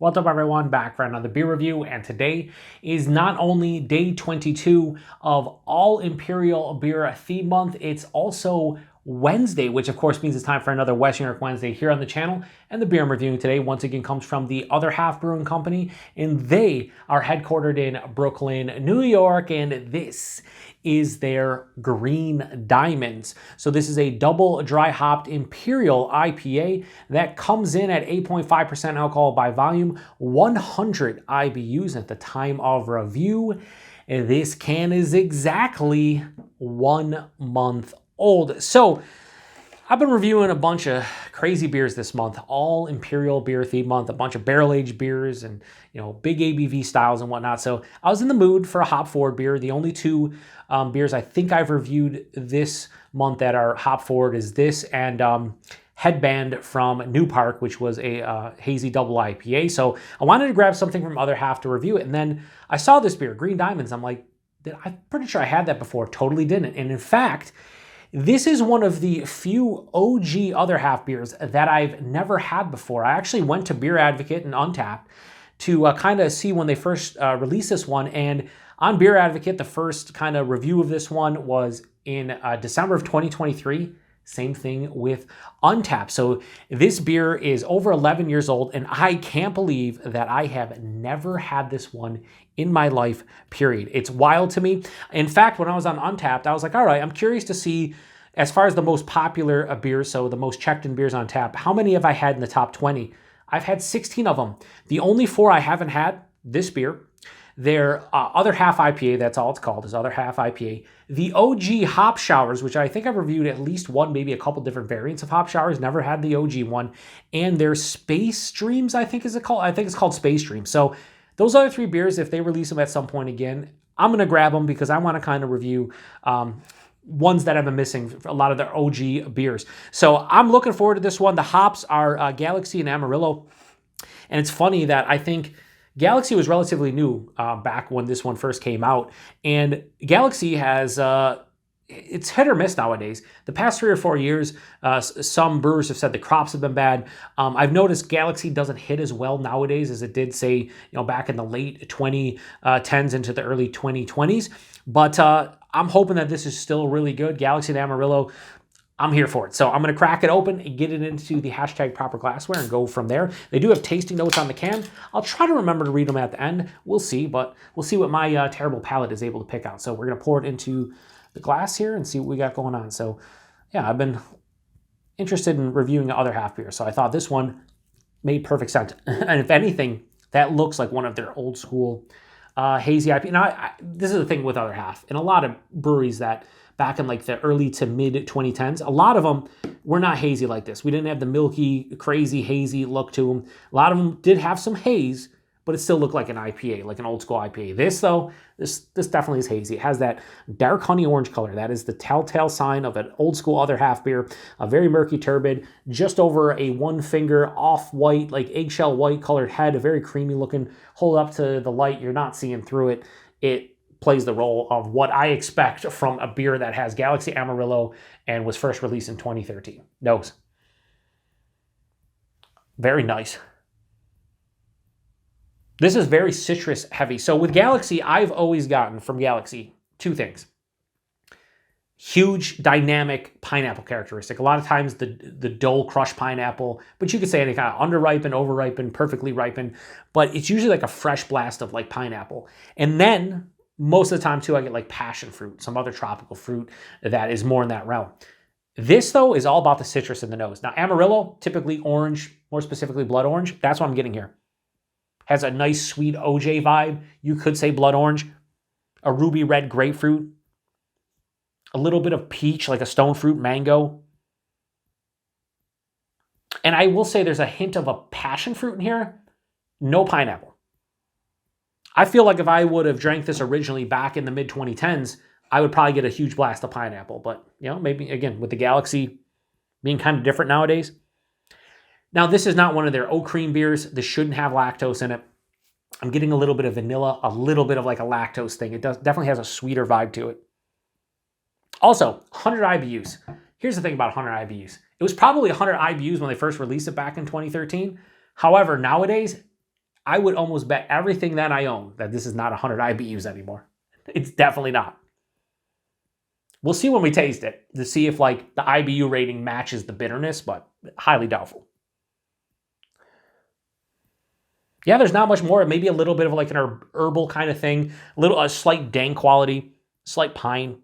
What's up everyone, back for another beer review, and today is not only day 22 of All Imperial Beer Theme Month, it's also Wednesday, which of course means it's time for another West New York Wednesday here on the channel. And the beer I'm reviewing today once again comes from the Other Half Brewing Company, and they are headquartered in Brooklyn, New York, and this is their Green Diamonds. So this is a double dry hopped Imperial IPA that comes in at 8.5% alcohol by volume, 100 IBUs at the time of review. And this can is exactly 1 month old. So I've been reviewing a bunch of crazy beers this month, all Imperial Beer Theme Month, a bunch of barrel-aged beers and, big ABV styles and whatnot. So I was in the mood for a hop-forward beer. The only two beers I think I've reviewed this month that are hop-forward is this and Headband from New Park, which was a hazy double IPA. So I wanted to grab something from Other Half to review it. And then I saw this beer, Green Diamonds. I'm like, I'm pretty sure I had that before. Totally didn't. And in fact, this is one of the few OG Other Half beers that I've never had before. I actually went to Beer Advocate and Untappd to kind of see when they first released this one. And on Beer Advocate, the first kind of review of this one was in December of 2023. Same thing with Untappd. So this beer is over 11 years old, and I can't believe that I have never had this one in my life, period. It's wild to me. In fact, when I was on Untappd, I was like, all right, I'm curious to see, as far as the most popular beers, so the most checked in beers on tap, how many have I had in the top 20? I've had 16 of them. The only 4 I haven't had, this beer, their Other Half IPA, that's all it's called, is Other Half IPA. The OG Hop Showers, which I think I've reviewed at least one, maybe a couple different variants of Hop Showers, never had the OG one. And their Space Streams, I think it's called Space Stream. So those other 3 beers, if they release them at some point again, I'm going to grab them because I want to kind of review ones that I've been missing, a lot of their OG beers. So I'm looking forward to this one. The hops are Galaxy and Amarillo. And it's funny that I think Galaxy was relatively new back when this one first came out. And Galaxy has, it's hit or miss nowadays. The past 3 or 4 years, some brewers have said the crops have been bad. I've noticed Galaxy doesn't hit as well nowadays as it did, say, back in the late 2010s into the early 2020s. But I'm hoping that this is still really good. Galaxy and Amarillo, I'm here for it. So I'm going to crack it open and get it into the hashtag proper glassware and go from there. They do have tasting notes on the can. I'll try to remember to read them at the end. We'll see, but we'll see what my terrible palate is able to pick out. So we're going to pour it into the glass here and see what we got going on. So yeah, I've been interested in reviewing the Other Half beer. So I thought this one made perfect sense. And if anything, that looks like one of their old school hazy IPA. Now, this is the thing with Other Half. In a lot of breweries that back in like the early to mid 2010s, a lot of them were not hazy like this. We didn't have the milky, crazy, hazy look to them. A lot of them did have some haze, but it still looked like an IPA, like an old school IPA. This though, this definitely is hazy. It has that dark honey orange color. That is the telltale sign of an old school Other Half beer. A very murky turbid, just over a 1 finger off-white, like eggshell white colored head, a very creamy looking. Hold up to the light, you're not seeing through it. It plays the role of what I expect from a beer that has Galaxy Amarillo and was first released in 2013. Nose. Very nice. This is very citrus heavy. So with Galaxy, I've always gotten from Galaxy 2 things. Huge dynamic pineapple characteristic. A lot of times the dull crushed pineapple, but you could say any kind of under-ripened, over-ripened, perfectly ripened, but it's usually like a fresh blast of like pineapple. And then most of the time too, I get like passion fruit, some other tropical fruit that is more in that realm. This though is all about the citrus in the nose. Now Amarillo, typically orange, more specifically blood orange. That's what I'm getting here. Has a nice sweet OJ vibe. You could say blood orange. A ruby red grapefruit. A little bit of peach, like a stone fruit mango. And I will say there's a hint of a passion fruit in here. No pineapple. I feel like if I would have drank this originally back in the mid 2010s, I would probably get a huge blast of pineapple. But, maybe, again, with the Galaxy being kind of different nowadays. Now, this is not one of their oat cream beers. This shouldn't have lactose in it. I'm getting a little bit of vanilla, a little bit of like a lactose thing. It definitely has a sweeter vibe to it. Also, 100 IBUs. Here's the thing about 100 IBUs. It was probably 100 IBUs when they first released it back in 2013. However, nowadays, I would almost bet everything that I own that this is not 100 IBUs anymore. It's definitely not. We'll see when we taste it to see if like the IBU rating matches the bitterness, but highly doubtful. Yeah, there's not much more. Maybe a little bit of like an herbal kind of thing, a slight dank quality, slight pine.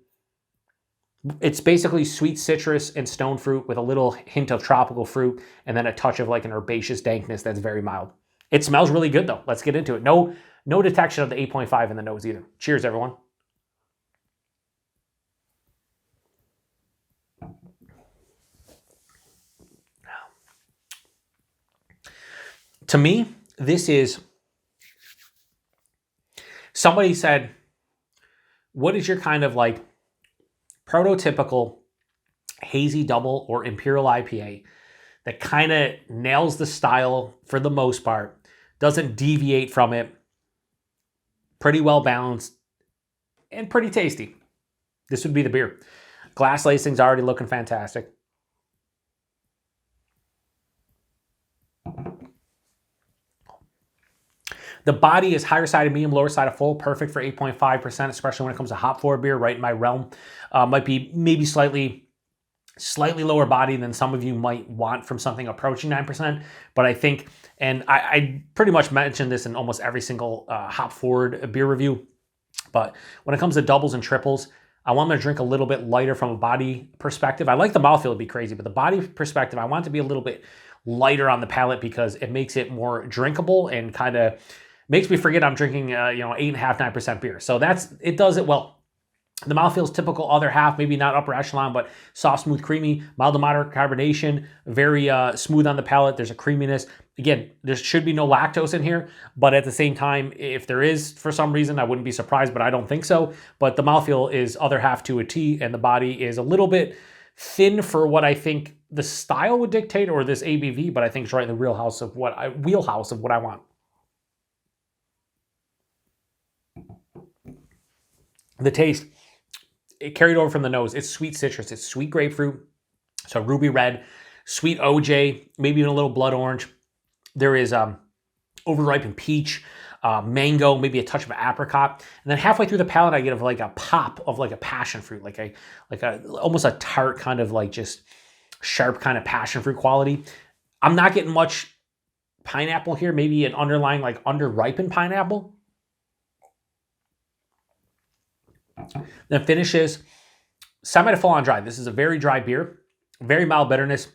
It's basically sweet citrus and stone fruit with a little hint of tropical fruit and then a touch of like an herbaceous dankness that's very mild. It smells really good though. Let's get into it. No detection of the 8.5 in the nose either. Cheers, everyone. To me, this is, somebody said, what is your kind of like prototypical hazy double or Imperial IPA that kind of nails the style for the most part, doesn't deviate from it, pretty well balanced, and pretty tasty? This would be the beer. Glass lacing's already looking fantastic. The body is higher side of medium, lower side of full, perfect for 8.5%, especially when it comes to hop forward beer, right in my realm. Might be maybe slightly lower body than some of you might want from something approaching 9%. But I think, and I pretty much mentioned this in almost every single hop forward beer review, but when it comes to doubles and triples, I want them to drink a little bit lighter from a body perspective. I like the mouthfeel to be crazy, but the body perspective, I want it to be a little bit lighter on the palate because it makes it more drinkable and kind of makes me forget I'm drinking, 8.5%, 9% beer. So it does it well. The mouthfeel is typical Other Half, maybe not upper echelon, but soft, smooth, creamy, mild to moderate carbonation, very smooth on the palate. There's a creaminess. Again, there should be no lactose in here, but at the same time, if there is for some reason, I wouldn't be surprised, but I don't think so. But the mouthfeel is Other Half to a T, and the body is a little bit thin for what I think the style would dictate or this ABV, but I think it's right in the wheelhouse of what I want. The taste, it carried over from the nose. It's sweet citrus. It's sweet grapefruit. So ruby red, sweet OJ, maybe even a little blood orange. There is overripened peach, mango, maybe a touch of apricot. And then halfway through the palate, I get like a pop of like a passion fruit, like a almost a tart kind of like just sharp kind of passion fruit quality. I'm not getting much pineapple here, maybe an underlying like underripened pineapple. Then finishes semi to full on dry. This is a very dry beer, very mild bitterness.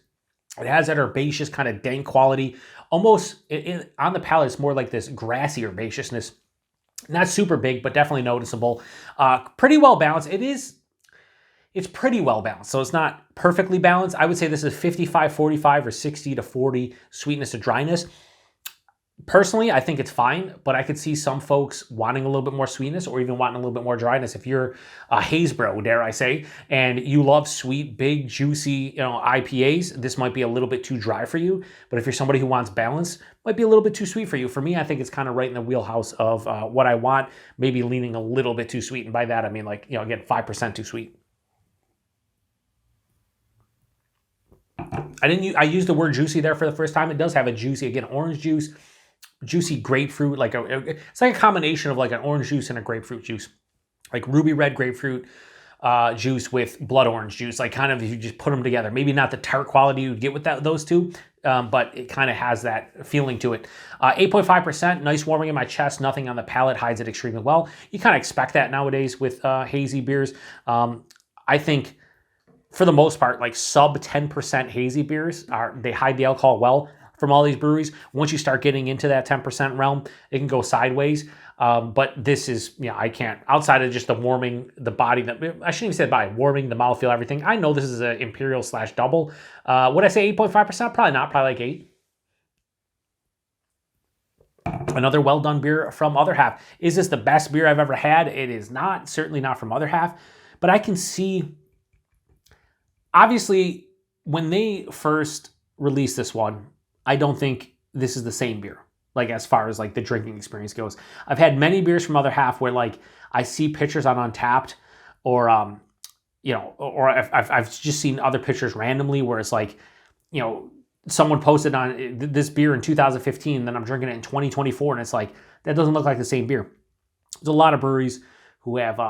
It has that herbaceous kind of dank quality. Almost on the palate, it's more like this grassy herbaceousness. Not super big, but definitely noticeable. Pretty well balanced. It's pretty well balanced, so it's not perfectly balanced. I would say this is 55-45 or 60-40 sweetness to dryness. Personally, I think it's fine, but I could see some folks wanting a little bit more sweetness or even wanting a little bit more dryness. If you're a haze bro, dare I say, and you love sweet, big, juicy, IPAs, this might be a little bit too dry for you. But if you're somebody who wants balance, might be a little bit too sweet for you. For me, I think it's kind of right in the wheelhouse of what I want, maybe leaning a little bit too sweet. And by that, I mean like, again, 5% too sweet. I used the word juicy there for the first time. It does have a juicy, again, orange juice, juicy grapefruit, it's like a combination of like an orange juice and a grapefruit juice, like ruby red grapefruit juice with blood orange juice, like kind of if you just put them together. Maybe not the tart quality you'd get with those two, but it kind of has that feeling to it. 8.5%, nice warming in my chest, nothing on the palate, hides it extremely well. You kind of expect that nowadays with hazy beers. I think for the most part, like sub 10% hazy beers, they hide the alcohol well. From all these breweries, once you start getting into that 10% realm, it can go sideways. But this is, I can't, outside of just the warming, the body, I shouldn't even say body, warming, the mouthfeel, everything. I know this is an Imperial / double. Would I say 8.5%? Probably not, probably like 8. Another well done beer from Other Half. Is this the best beer I've ever had? It is not, certainly not from Other Half, but I can see, obviously, when they first released this one, I don't think this is the same beer, like as far as like the drinking experience goes. I've had many beers from Other Half where like I see pictures on Untapped or, or I've just seen other pictures randomly where it's like, someone posted on this beer in 2015, then I'm drinking it in 2024, and it's like, that doesn't look like the same beer. There's a lot of breweries who have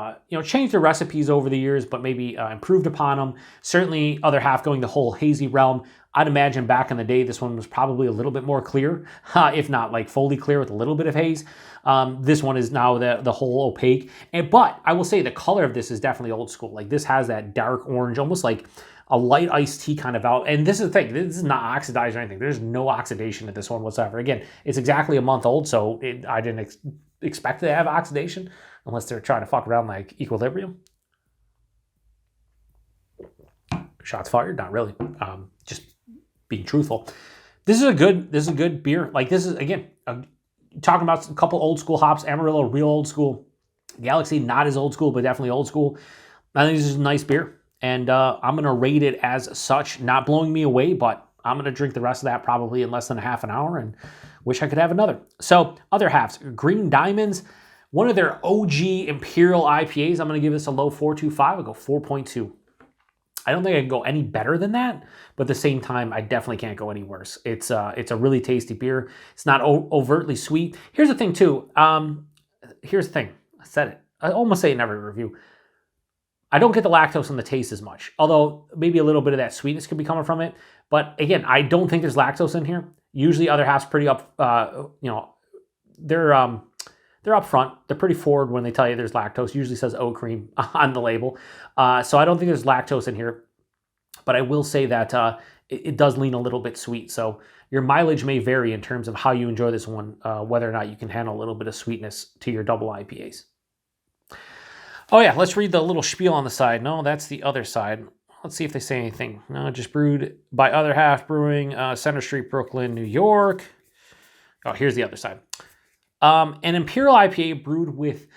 changed their recipes over the years, but maybe improved upon them. Certainly, Other Half going the whole hazy realm. I'd imagine back in the day, this one was probably a little bit more clear, if not like fully clear with a little bit of haze. This one is now the whole opaque. But I will say the color of this is definitely old school. Like this has that dark orange, almost like a light iced tea kind of out. And this is the thing, this is not oxidized or anything. There's no oxidation in this one whatsoever. Again, it's exactly a month old, so I didn't expect to have oxidation unless they're trying to fuck around like Equilibrium. Shots fired, not really. Just being truthful. This is a good beer. Like this is, again, talking about a couple old school hops. Amarillo, real old school. Galaxy, not as old school, but definitely old school. I think this is a nice beer. And I'm going to rate it as such, not blowing me away, but I'm going to drink the rest of that probably in less than a half an hour and wish I could have another. So, Other Halves, Green Diamonds, one of their OG Imperial IPAs. I'm going to give this a low 4.25. I'll go 4.2. I don't think I can go any better than that, but at the same time, I definitely can't go any worse. It's a really tasty beer. It's not overtly sweet. Here's the thing, too. Here's the thing. I said it. I almost say it in every review. I don't get the lactose in the taste as much, although maybe a little bit of that sweetness could be coming from it. But again, I don't think there's lactose in here. Usually Other Half's pretty up, they're up front. They're pretty forward when they tell you there's lactose. Usually says oat cream on the label. So I don't think there's lactose in here. But I will say that it does lean a little bit sweet. So your mileage may vary in terms of how you enjoy this one, whether or not you can handle a little bit of sweetness to your double IPAs. Oh yeah, let's read the little spiel on the side. No, that's the other side. Let's see if they say anything. No, just brewed by Other Half Brewing, Center Street, Brooklyn, New York. Oh, here's the other side. An Imperial IPA brewed with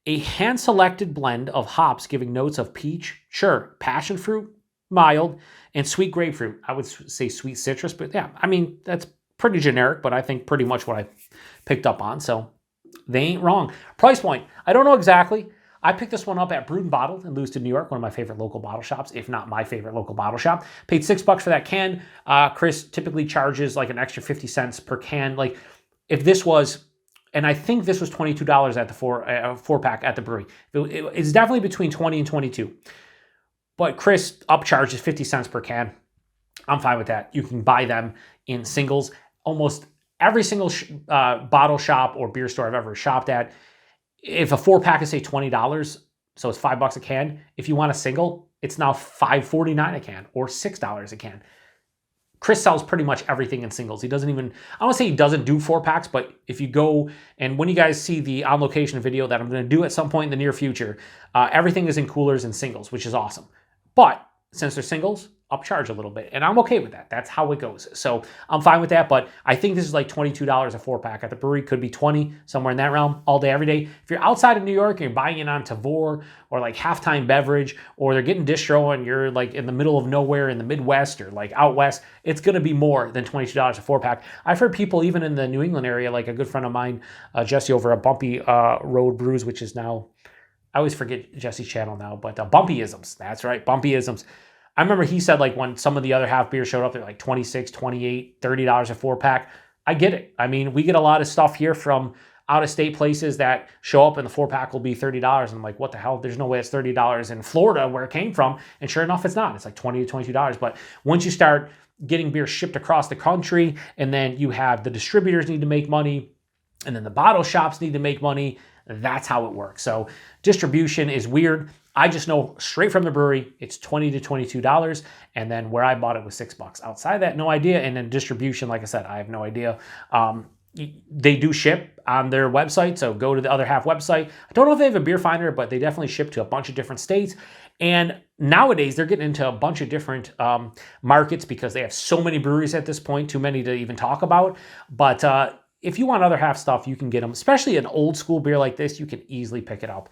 a hand-selected blend of hops giving notes of peach, sure, passion fruit, mild, and sweet grapefruit. I would say sweet citrus, but yeah, I mean, that's pretty generic, but I think pretty much what I picked up on, so they ain't wrong. Price point, I don't know exactly. I picked this one up at Brewed and Bottled in Lewiston, New York, one of my favorite local bottle shops, if not my favorite local bottle shop. Paid $6 for that can. Chris typically charges like an extra 50 cents per can. Like if this was, and I think this was $22 at the four pack at the brewery. It's definitely between 20 and 22. But Chris upcharges 50 cents per can. I'm fine with that. You can buy them in singles. Almost every single bottle shop or beer store I've ever shopped at, if a 4-pack is say $20, so it's $5 a can. If you want a single, it's now $5.49 a can or $6 a can. Chris sells pretty much everything in singles. He doesn't even, I don't say he doesn't do 4-packs, but if you go, and when you guys see the on location video that I'm going to do at some point in the near future, everything is in coolers and singles, which is awesome. But since they're singles, upcharge a little bit, and I'm okay with that. That's how it goes. So I'm fine with that, but I think this is like $22 a 4-pack at the brewery. Could be 20, somewhere in that realm, all day, every day. If you're outside of New York and you're buying it on Tavor or like Halftime Beverage, or they're getting distro and you're like in the middle of nowhere in the Midwest or like out west, it's going to be more than $22 a 4-pack. I've heard people even in the New England area, like a good friend of mine, Jesse over at Bumpy Road Brews, which is now, I always forget Jesse's channel now, but Bumpyisms. That's right, Bumpyisms. I remember he said like when some of the Other Half beers showed up, they're like $26, $28, $30 a 4-pack. I get it. I mean, we get a lot of stuff here from out-of-state places that show up and the 4-pack will be $30. And I'm like, what the hell? There's no way it's $30 in Florida where it came from. And sure enough, it's not. It's like $20 to $22. But once you start getting beer shipped across the country, and then you have the distributors need to make money, and then the bottle shops need to make money, that's how it works. So distribution is weird. I just know straight from the brewery, it's $20 to $22. And then where I bought it was $6. Outside that, no idea. And then distribution, like I said, I have no idea. They do ship on their website, so go to the Other Half website. I don't know if they have a beer finder, but they definitely ship to a bunch of different states. And nowadays, they're getting into a bunch of different markets because they have so many breweries at this point, too many to even talk about. But if you want Other Half stuff, you can get them, especially an old school beer like this, you can easily pick it up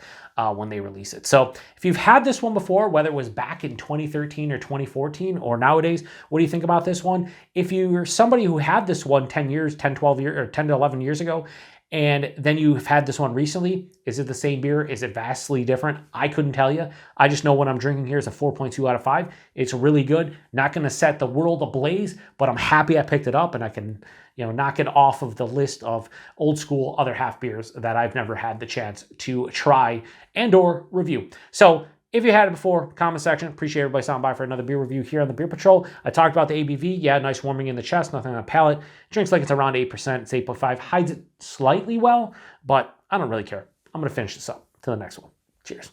when they release it. So if you've had this one before, whether it was back in 2013 or 2014 or nowadays, what do you think about this one? If you're somebody who had this one 10 to 11 years ago, and then you've had this one recently. Is it the same beer? Is it vastly different? I couldn't tell you. I just know what I'm drinking here is a 4.2 out of 5. It's really good. Not going to set the world ablaze, but I'm happy I picked it up, and I can, knock it off of the list of old school other half beers that I've never had the chance to try and or review. So if you had it before, comment section. Appreciate everybody stopping by for another beer review here on the Beer Patrol. I talked about the ABV. Yeah, nice warming in the chest, nothing on the palate. Drinks like it's around 8%. It's 8.5. Hides it slightly well, but I don't really care. I'm going to finish this up. Till the next one. Cheers.